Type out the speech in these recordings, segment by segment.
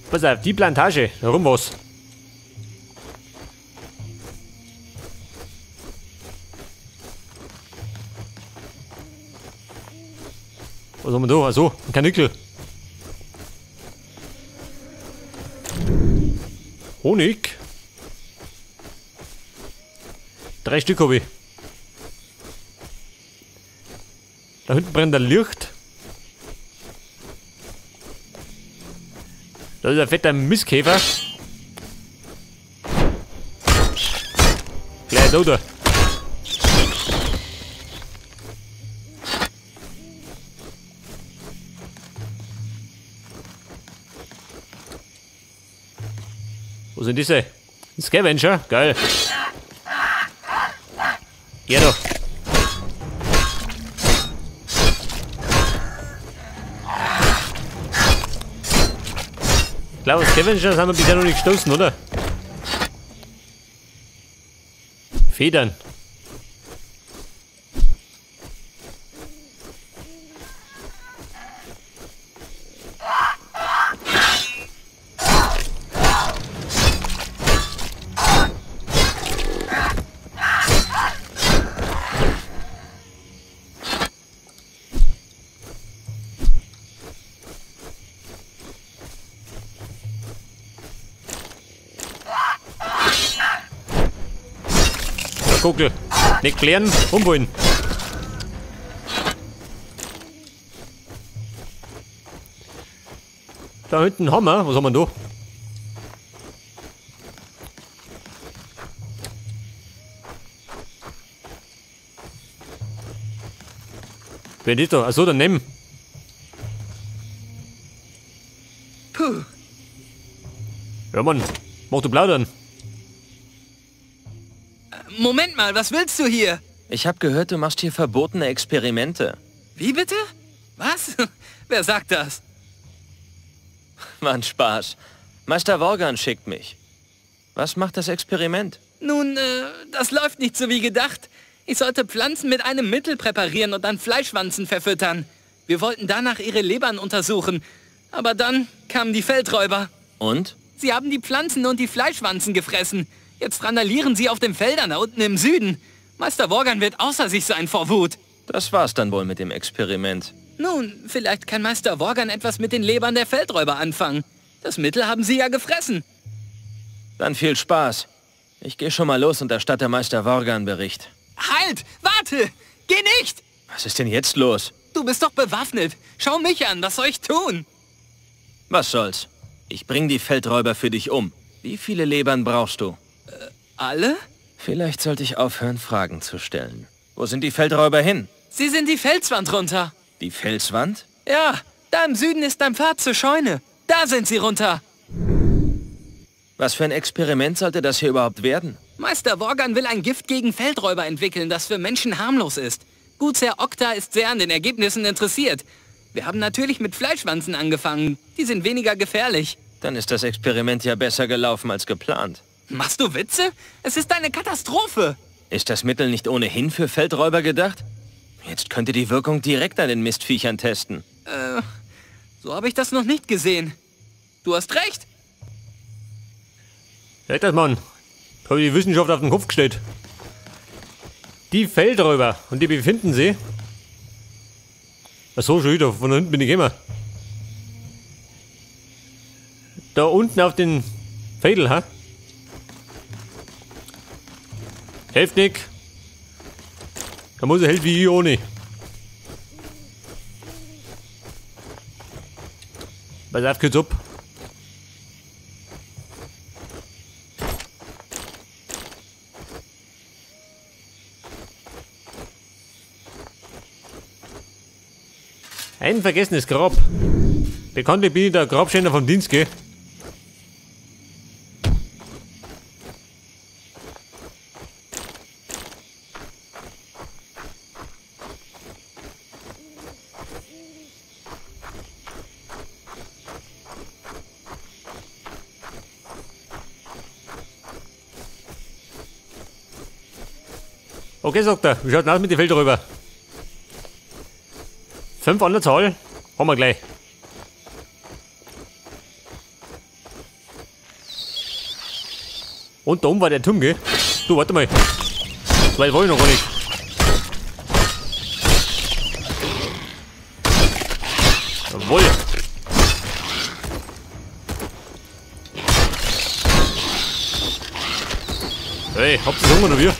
Pass auf, die Plantage. Warum was? Was haben wir da? Achso, ein Kanickel. Honig. 3 Stück habe ich. Da hinten brennt ein Licht. Da ist ein fetter Mistkäfer. Gleich da. Wo sind diese? Ein Scavenger? Geil. Geh doch. Ich glaube, Scavenger haben wir bisher noch nicht gestoßen, oder? Federn. Kugel. Nicht klären, umholen. Da hinten haben wir. Was haben wir da? Wer ist da? Achso, daneben. Puh. Ja, Mann. Mach du plaudern. Moment mal, was willst du hier? Ich habe gehört, du machst hier verbotene Experimente. Wie bitte? Was? Wer sagt das? War ein Spaß. Meister Worgan schickt mich. Was macht das Experiment? Nun, das läuft nicht so wie gedacht. Ich sollte Pflanzen mit einem Mittel präparieren und dann Fleischwanzen verfüttern. Wir wollten danach ihre Lebern untersuchen. Aber dann kamen die Feldräuber. Und? Sie haben die Pflanzen und die Fleischwanzen gefressen. Jetzt randalieren sie auf den Feldern da unten im Süden. Meister Worgan wird außer sich sein vor Wut. Das war's dann wohl mit dem Experiment. Nun, vielleicht kann Meister Worgan etwas mit den Lebern der Feldräuber anfangen. Das Mittel haben sie ja gefressen. Dann viel Spaß. Ich gehe schon mal los und erstatte Meister Worgan Bericht. Halt! Warte! Geh nicht! Was ist denn jetzt los? Du bist doch bewaffnet. Schau mich an, was soll ich tun? Was soll's? Ich bring die Feldräuber für dich um. Wie viele Lebern brauchst du? Alle? Vielleicht sollte ich aufhören, Fragen zu stellen. Wo sind die Feldräuber hin? Sie sind die Felswand runter. Die Felswand? Ja, da im Süden ist ein Pfad zur Scheune. Da sind sie runter. Was für ein Experiment sollte das hier überhaupt werden? Meister Worgan will ein Gift gegen Feldräuber entwickeln, das für Menschen harmlos ist. Gutsherr Okta ist sehr an den Ergebnissen interessiert. Wir haben natürlich mit Fleischwanzen angefangen. Die sind weniger gefährlich. Dann ist das Experiment ja besser gelaufen als geplant. Machst du Witze? Es ist eine Katastrophe. Ist das Mittel nicht ohnehin für Feldräuber gedacht? Jetzt könnt ihr die Wirkung direkt an den Mistviechern testen. So habe ich das noch nicht gesehen. Du hast recht. Hört das, Mann. Habe die Wissenschaft auf den Kopf gestellt. Die Feldräuber. Und die befinden sie. Achso, schon wieder. Von unten bin ich immer. Da unten auf den Fädel, ha? Helft nicht. Da muss er helfen wie ich ohne. Pass auf, geht's ab. Ein vergessenes Grab. Bekanntlich bin ich der Grabschänder vom Dienstge. Okay, sagt er. Wie schaut denn aus mit den Feldräuber? 5 an der Zahl. Haben wir gleich. Und da oben war der Turm, gell? Du, warte mal. Weil wollte ich noch gar nicht. Jawohl. Hey, habt ihr Hunger noch wir?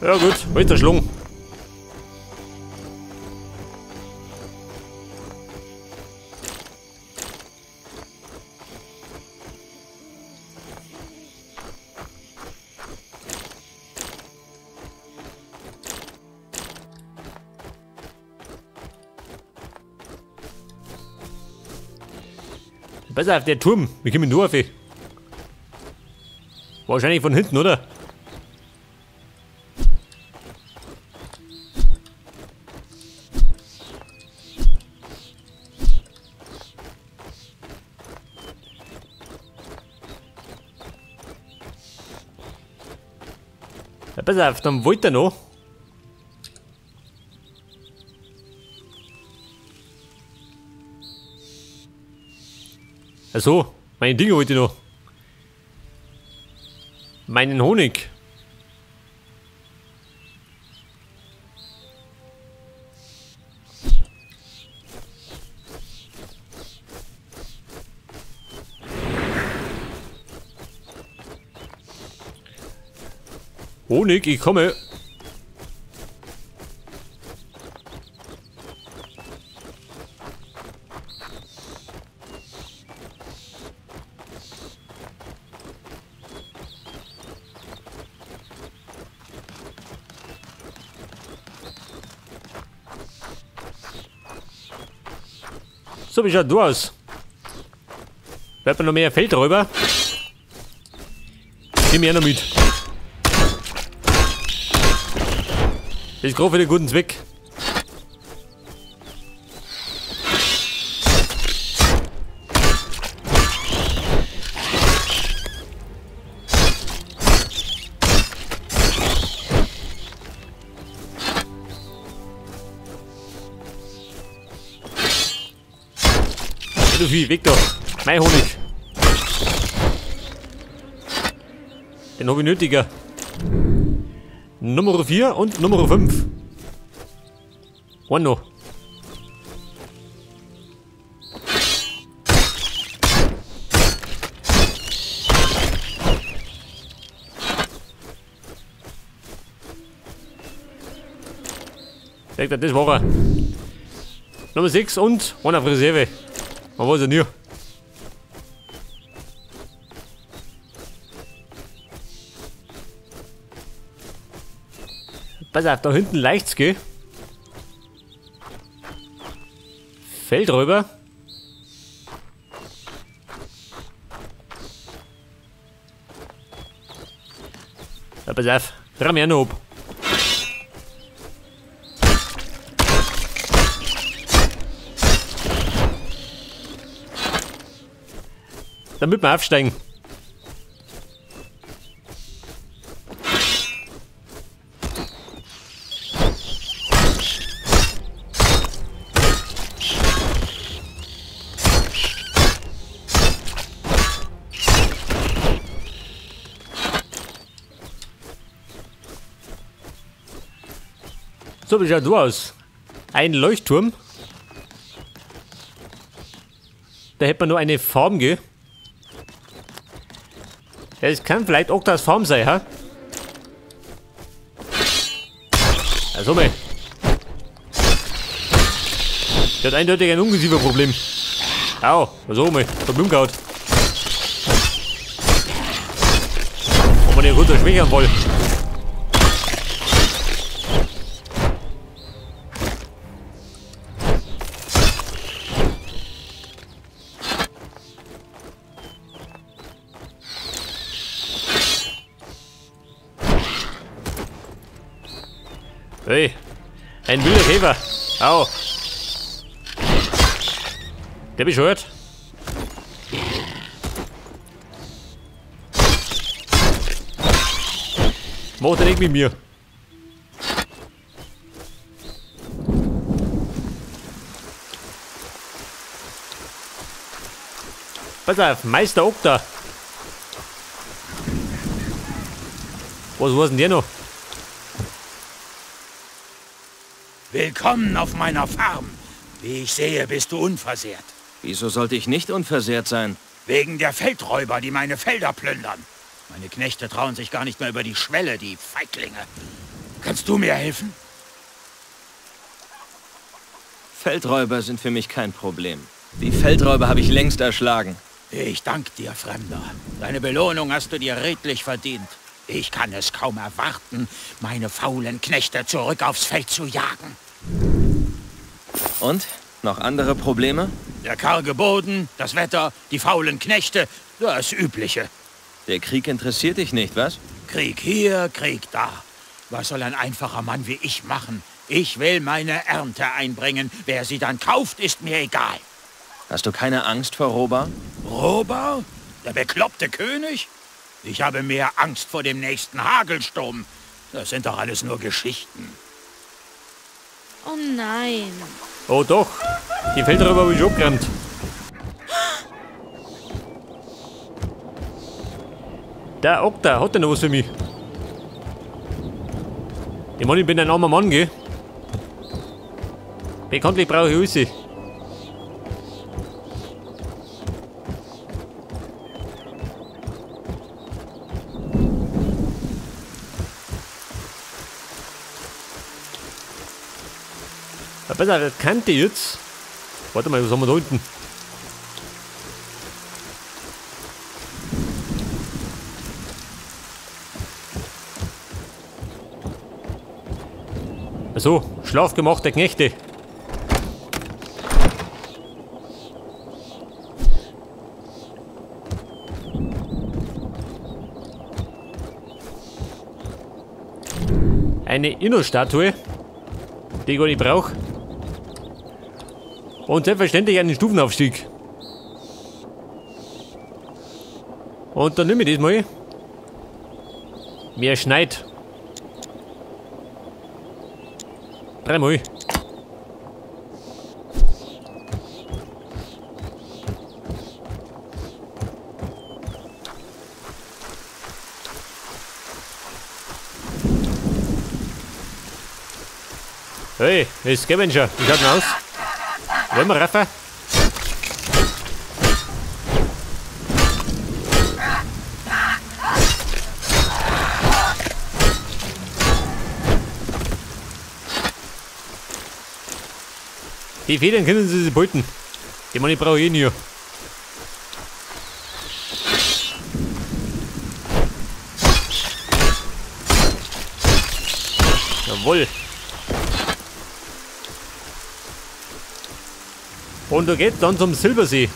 Ja gut, weiter schlungen. Pass auf, der Turm. Wir kommen nur auf. Wahrscheinlich von hinten, oder? Ja, pass auf, dann wollte er noch. Achso, meine Dinge wollte ich noch. Meinen Honig. Honig, ich komme. So, wie schaut du aus? Bleibt mir noch mehr Feldräuber? Nimm mir noch mit. Das ist gerade für den guten Zweck. Du Vieh, weg da. Mein Honig. Den habe ich nötiger. Nummer 4 und Nummer 5. One noch. Sagt er, das war er. Nummer 6 und einer auf Reserve. Man weiß ja nie. Pass auf, da hinten leicht's, gell? Feldräuber. Ja, pass auf, ramm mir noch ab. Damit wir aufsteigen. So, wie schaut du aus? Ein Leuchtturm. Da hätte man nur eine Form, gell? Ja, das kann vielleicht Oktas Form sein, ha? Also mal. Der hat eindeutig ein Ungeziefer-Problem. Au, so mal. Hab umgehauen. Ob man den runter schwächern will. Hey, ein wilder Käfer. Au. Der bescheuert. Macht er nicht mit mir. Pass auf, Meister Okta. Was war denn der noch? Willkommen auf meiner Farm. Wie ich sehe, bist du unversehrt. Wieso sollte ich nicht unversehrt sein? Wegen der Feldräuber, die meine Felder plündern. Meine Knechte trauen sich gar nicht mehr über die Schwelle, die Feiglinge. Kannst du mir helfen? Feldräuber sind für mich kein Problem. Die Feldräuber habe ich längst erschlagen. Ich danke dir, Fremder. Deine Belohnung hast du dir redlich verdient. Ich kann es kaum erwarten, meine faulen Knechte zurück aufs Feld zu jagen. Und? Noch andere Probleme? Der karge Boden, das Wetter, die faulen Knechte, das Übliche. Der Krieg interessiert dich nicht, was? Krieg hier, Krieg da. Was soll ein einfacher Mann wie ich machen? Ich will meine Ernte einbringen. Wer sie dann kauft, ist mir egal. Hast du keine Angst vor Roba? Roba? Der bekloppte König? Ich habe mehr Angst vor dem nächsten Hagelsturm. Das sind doch alles nur Geschichten. Oh nein. Oh doch, die Feldräuber habe ich abgerannt. Der Okta, hat der noch was für mich? Ich meine, ich bin ein armer Mann, gell? Bekanntlich brauche ich alles. Pass auf, das kannte ich jetzt. Warte mal, was haben wir da unten? So, schlafgemachte Knechte. Eine Innostatue, die ich gar nicht brauche. Und selbstverständlich einen Stufenaufstieg. Und dann nehme ich das mal. Mehr Schneid. 3-mal. Hey, ist Scavenger. Wie schaut denn aus? Wollen wir raffen? Die Federn können sie sich behalten. Die meine ich brauche ich nie. Jawohl. Und da geht's dann zum Silbersee.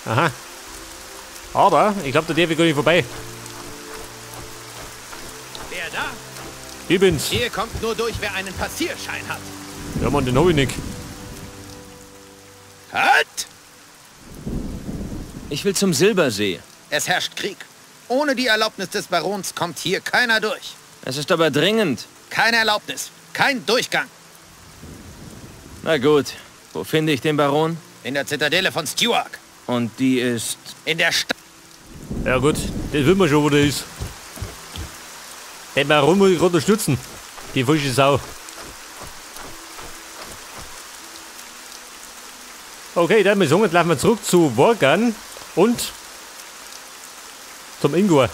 Aha. Aber ich glaube, da darf ich gar nicht vorbei. Wer da? Ich bin's. Hier kommt nur durch, wer einen Passierschein hat. Ja, Mann, den hab ich nicht. Halt! Ich will zum Silbersee. Es herrscht Krieg. Ohne die Erlaubnis des Barons kommt hier keiner durch. Es ist aber dringend. Keine Erlaubnis, kein Durchgang. Na gut. Wo finde ich den Baron? In der Zitadelle von Stewart. Und die ist... In der Stadt. Ja gut, das wissen wir schon, wo der ist. Den Baron muss ich gerade unterstützen. Die falsche Sau. Okay, dann müssen wir jetzt laufen wir zurück zu Worgan und zum Ingor.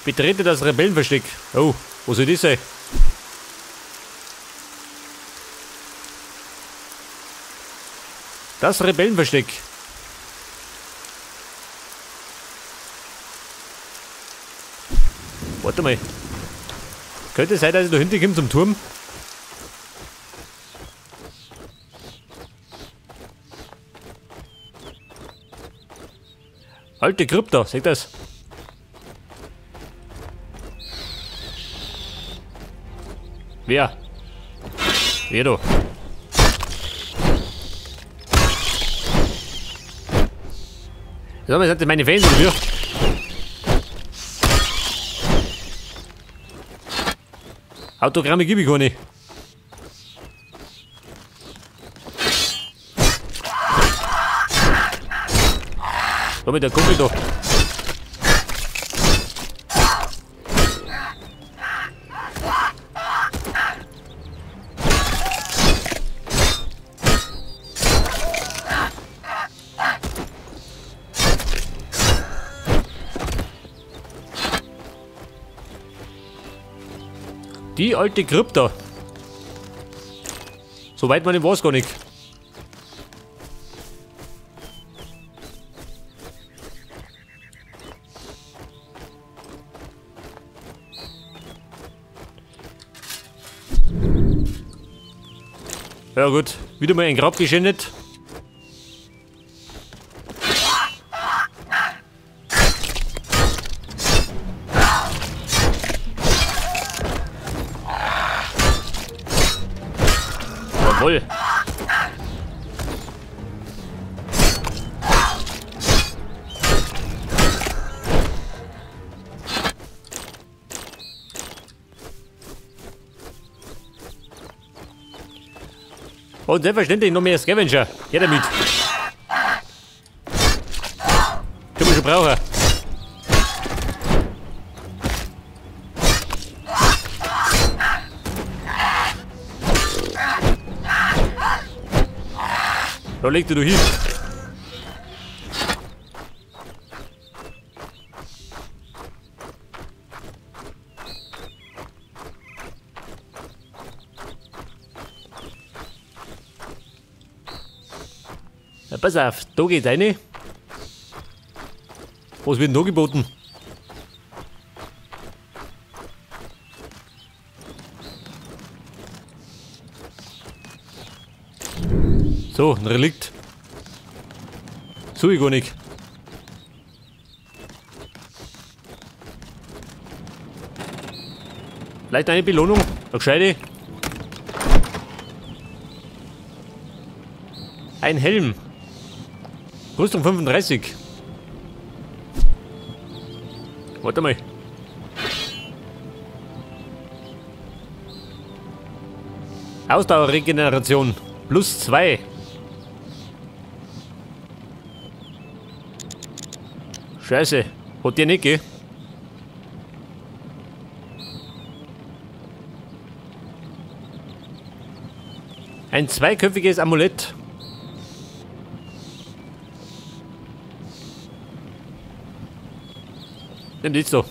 Betrete das Rebellenversteck. Oh, wo soll das sein? Das Rebellenversteck. Warte mal. Könnte es sein, dass ich da hinten komme zum Turm? Alte Krypta, seht das? Wer? Wer du? Sag mal, sind meine Fans oder wie? Autogramme gebe ich gar nicht. Komm mit der Kumpel da. Die alte Krypta. Soweit man weiß gar nicht. Ja gut, wieder mal ein Grab geschändet. Jawohl. Und selbstverständlich noch mehr Scavenger. Her damit. Können wir schon brauchen. Da leg du hin. Ja, pass auf, da geht's rein. Was wird denn da geboten? So, ein Relikt. So ich gar nicht. Vielleicht eine Belohnung, eine gescheite. Ein Helm. Rüstung 35. Warte mal. Ausdauerregeneration. +2. Scheiße. Hat der nicht, gell? Ein zweiköpfiges Amulett. Nimm das so.